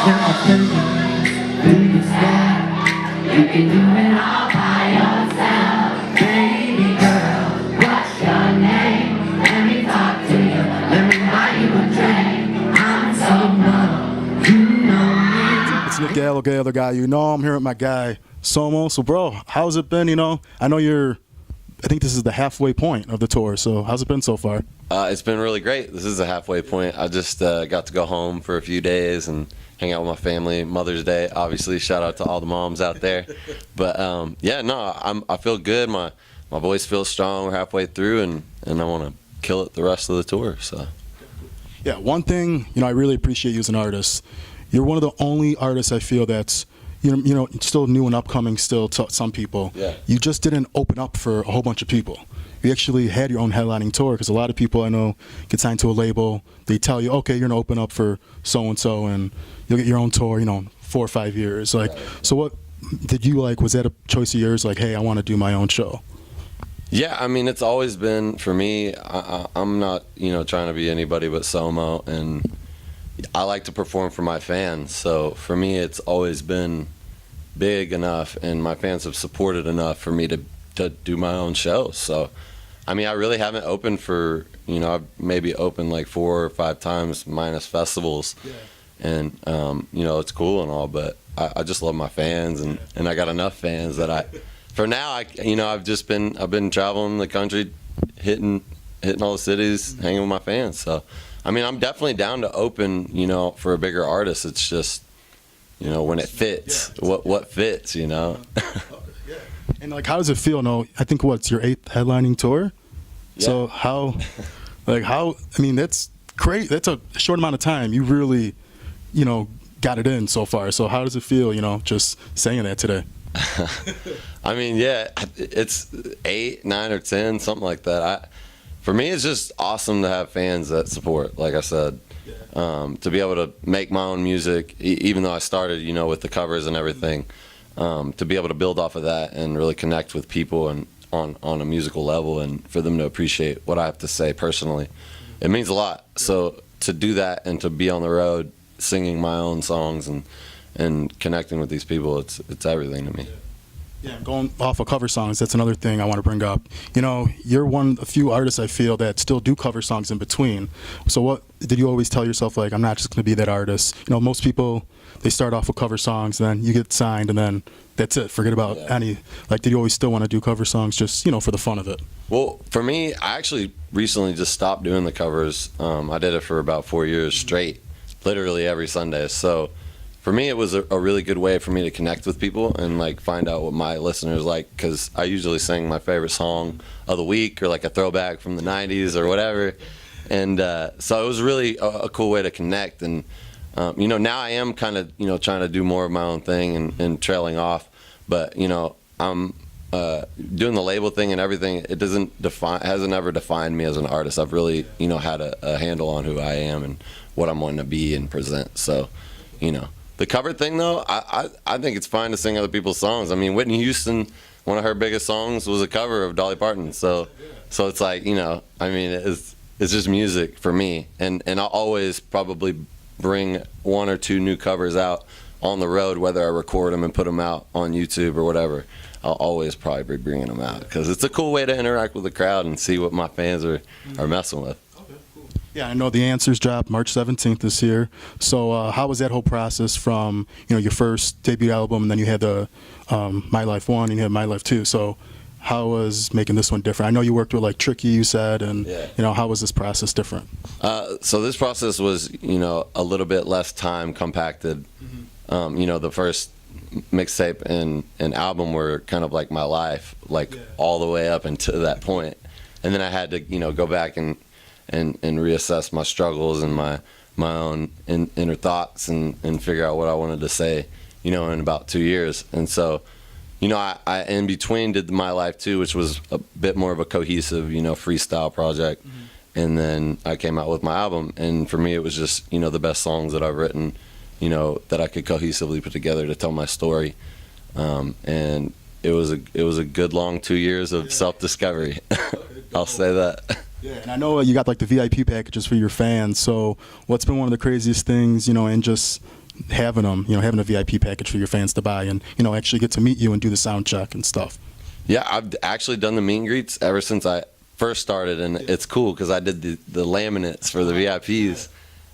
Nothing through the sky. You can do it all by yourself. Baby girl, what's your name? Let me talk to you. Let me buy you a drink. I'm SoMo. You know me. It's Nick Gallo, the guy you know. I'm here with my guy SoMo. So, bro, how's it been? You know, I know I think this is the halfway point of the tour. So, how's it been so far? It's been really great. This is a halfway point. I just got to go home for a few days and hang out with my family. Mother's Day, obviously. Shout out to all the moms out there. But yeah, no, I feel good. My voice feels strong. We're halfway through, and I want to kill it the rest of the tour. So. Yeah, one thing I really appreciate you as an artist. You're one of the only artists I feel that's still new and upcoming still to some people. Yeah. You just didn't open up for a whole bunch of people. You actually had your own headlining tour, because a lot of people I know get signed to a label. They tell you, okay, you're gonna open up for so and so, and you'll get your own tour. 4 or 5 years. Like, so what did you like? Was that a choice of yours? Like, hey, I want to do my own show. Yeah, I mean, it's always been for me. I'm not trying to be anybody but SoMo, and I like to perform for my fans. So for me, it's always been big enough, and my fans have supported enough for me to do my own show. So. I mean, I really haven't opened for, I've maybe opened like 4 or 5 times minus festivals. Yeah. And, it's cool and all, but I just love my fans, and I got enough fans that for now, I've been traveling the country, hitting all the cities, hanging with my fans. So, I mean, I'm definitely down to open, for a bigger artist. It's just, when it fits, what fits, And like, how does it feel? No, I think it's your 8th headlining tour. Yeah. So how, I mean, that's great. That's a short amount of time. You really, got it in so far. So how does it feel, just saying that today? I mean, yeah, it's 8, 9, or 10, something like that. For me, it's just awesome to have fans that support. Like I said, to be able to make my own music, even though I started, with the covers and everything. To be able to build off of that and really connect with people and on a musical level, and for them to appreciate what I have to say personally, it means a lot. So to do that and to be on the road singing my own songs and connecting with these people, it's everything to me. Yeah, going off of cover songs, that's another thing I want to bring up. You're one of the few artists I feel that still do cover songs in between. So what did you always tell yourself, like, I'm not just going to be that artist? Most people, they start off with cover songs, then you get signed, and then that's it. Forget about any, like, did you always still want to do cover songs just, for the fun of it? Well, for me, I actually recently just stopped doing the covers. I did it for about 4 years straight, literally every Sunday. So for me, it was a really good way for me to connect with people and like find out what my listeners like, because I usually sing my favorite song of the week or like a throwback from the 90s or whatever. And so it was really a cool way to connect. And now I am kind of trying to do more of my own thing and trailing off. But I'm doing the label thing and everything. It hasn't ever defined me as an artist. I've really had a handle on who I am and what I'm wanting to be and present. So the cover thing, though, I think it's fine to sing other people's songs. I mean, Whitney Houston, one of her biggest songs was a cover of Dolly Parton. So it's like, I mean, it's just music for me. And I'll always probably bring 1 or 2 new covers out on the road, whether I record them and put them out on YouTube or whatever. I'll always probably be bringing them out, because it's a cool way to interact with the crowd and see what my fans are messing with. Yeah, I know the Answers dropped March 17th this year. So how was that whole process from your first debut album, and then you had the My Life 1 and you had My Life 2. So how was making this one different? I know you worked with like Tricky, you said, and how was this process different? So this process was a little bit less time compacted. The first mixtape and album were kind of like my life, like all the way up until that point. And then I had to go back and reassess my struggles and my own inner thoughts and figure out what I wanted to say in about 2 years. And so I in between did My Life 2, which was a bit more of a cohesive freestyle project. And then I came out with my album, and for me it was just the best songs that I've written, that I could cohesively put together to tell my story. And it was a good long 2 years of self-discovery. I'll say that. Yeah, and I know you got like the VIP packages for your fans. So what's been one of the craziest things, in just having them, having a VIP package for your fans to buy and, actually get to meet you and do the sound check and stuff? Yeah, I've actually done the meet and greets ever since I first started, and it's cool because I did the laminates for the VIPs,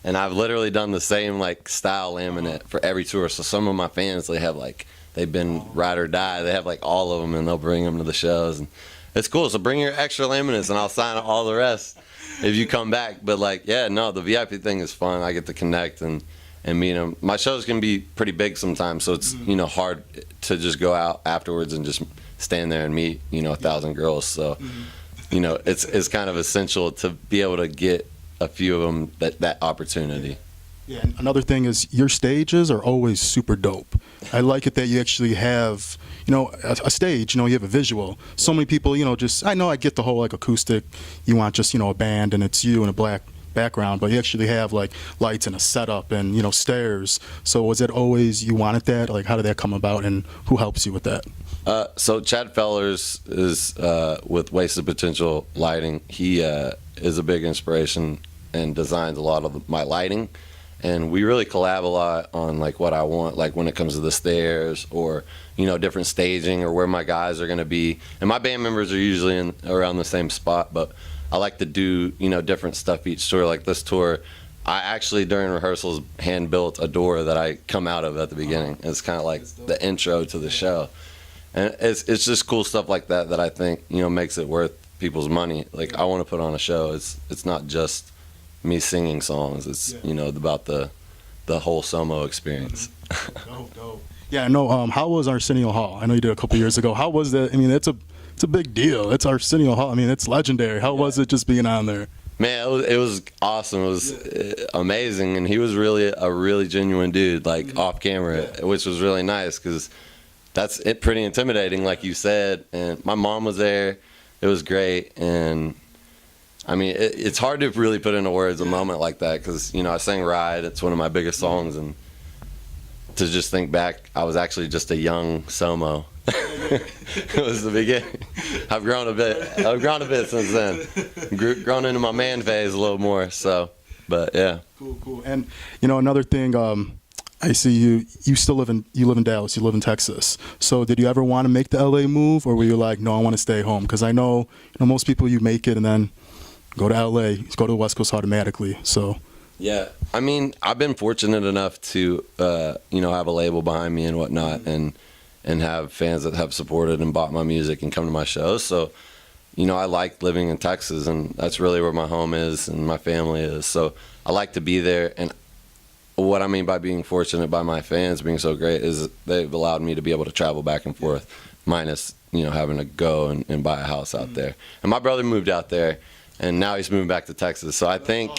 and I've literally done the same like style laminate for every tour. So some of my fans, they've been ride or die. They have like all of them, and they'll bring them to the shows, and it's cool. So bring your extra laminates, and I'll sign all the rest if you come back. But like, yeah, no, the VIP thing is fun. I get to connect and meet them. My shows can be pretty big sometimes, so it's hard to just go out afterwards and just stand there and meet 1,000 girls. So it's kind of essential to be able to get a few of them that opportunity. Yeah, and another thing is your stages are always super dope. I like it that you actually have, a stage, you have a visual. So many people, I know I get the whole like acoustic, you want just, a band and it's you in a black background, but you actually have like lights and a setup and, stairs. So was it always you wanted that? Like how did that come about and who helps you with that? So Chad Fellers is with Wasted Potential Lighting. He is a big inspiration and designs a lot of my lighting. And we really collab a lot on like what I want, like when it comes to the stairs or, different staging or where my guys are going to be. And my band members are usually around the same spot, but I like to do, different stuff each tour. Like this tour, I actually during rehearsals hand built a door that I come out of at the beginning. It's kind of like the intro to the show. And it's just cool stuff like that I think, makes it worth people's money. Like I want to put on a show. It's not just me singing songs. It's about the whole SoMo experience. Dope. Yeah, I know. How was Arsenio Hall? I know you did a couple years ago. How was that? I mean, it's a big deal. It's Arsenio Hall. I mean, it's legendary. How was it just being on there? Man, it was awesome. It was amazing, and he was really a really genuine dude, like off camera, which was really nice because that's pretty intimidating, like you said. And my mom was there. It was great, and I mean, it's hard to really put into words a moment like that because, I sang Ride. It's one of my biggest songs. And to just think back, I was actually just a young SoMo. It was the beginning. I've grown a bit since then. Grown into my man phase a little more. So, but yeah. Cool. And, another thing, I see you still live in Dallas, you live in Texas. So did you ever want to make the LA move or were you like, no, I want to stay home? Because I know, most people you make it and then go to LA, go to the West Coast automatically. So yeah, I mean, I've been fortunate enough to have a label behind me and whatnot, and have fans that have supported and bought my music and come to my shows. So I like living in Texas, and that's really where my home is and my family is. So I like to be there. And what I mean by being fortunate by my fans being so great is they've allowed me to be able to travel back and forth, minus having to go and buy a house out there. And my brother moved out there, and now he's moving back to Texas. So I think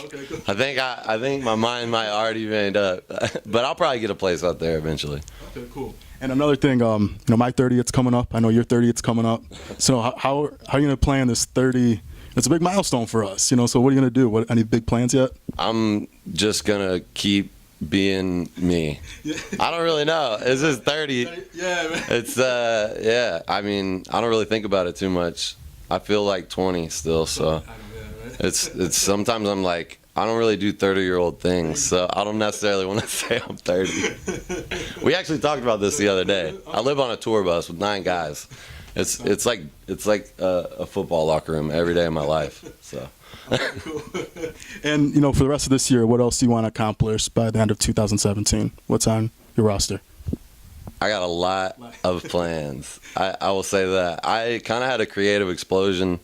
I think my mind might already made up, but I'll probably get a place out there eventually. Okay, cool. And another thing, my 30th coming up. I know your 30th coming up. So how are you gonna plan this 30? It's a big milestone for us, So what are you gonna do? Any big plans yet? I'm just gonna keep being me. I don't really know. It's just 30. Yeah, man. It's yeah. I mean, I don't really think about it too much. I feel like 20 still, so it's sometimes I'm like, I don't really do 30-year-old things, so I don't necessarily want to say I'm 30. We actually talked about this the other day. I live on a tour bus with 9 guys. It's like a football locker room every day of my life. So. And for the rest of this year, what else do you want to accomplish by the end of 2017? What's on your roster? I got a lot of plans. I will say that. I kind of had a creative explosion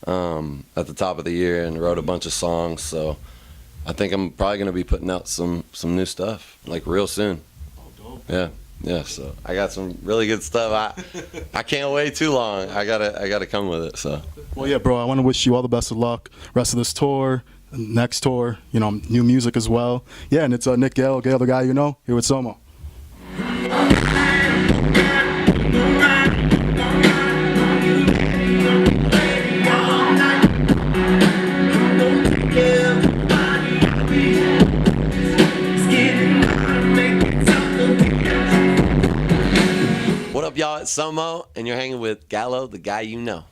at the top of the year and wrote a bunch of songs. So I think I'm probably going to be putting out some new stuff like real soon. Oh, dope. Yeah. So I got some really good stuff. I can't wait too long. I gotta come with it. So. Well, yeah, bro. I want to wish you all the best of luck. Rest of this tour, next tour. New music as well. Yeah, and it's Nick Gallo, the guy you know, here with SoMo. What up, y'all? It's SoMo, and you're hanging with Gallo, the guy you know.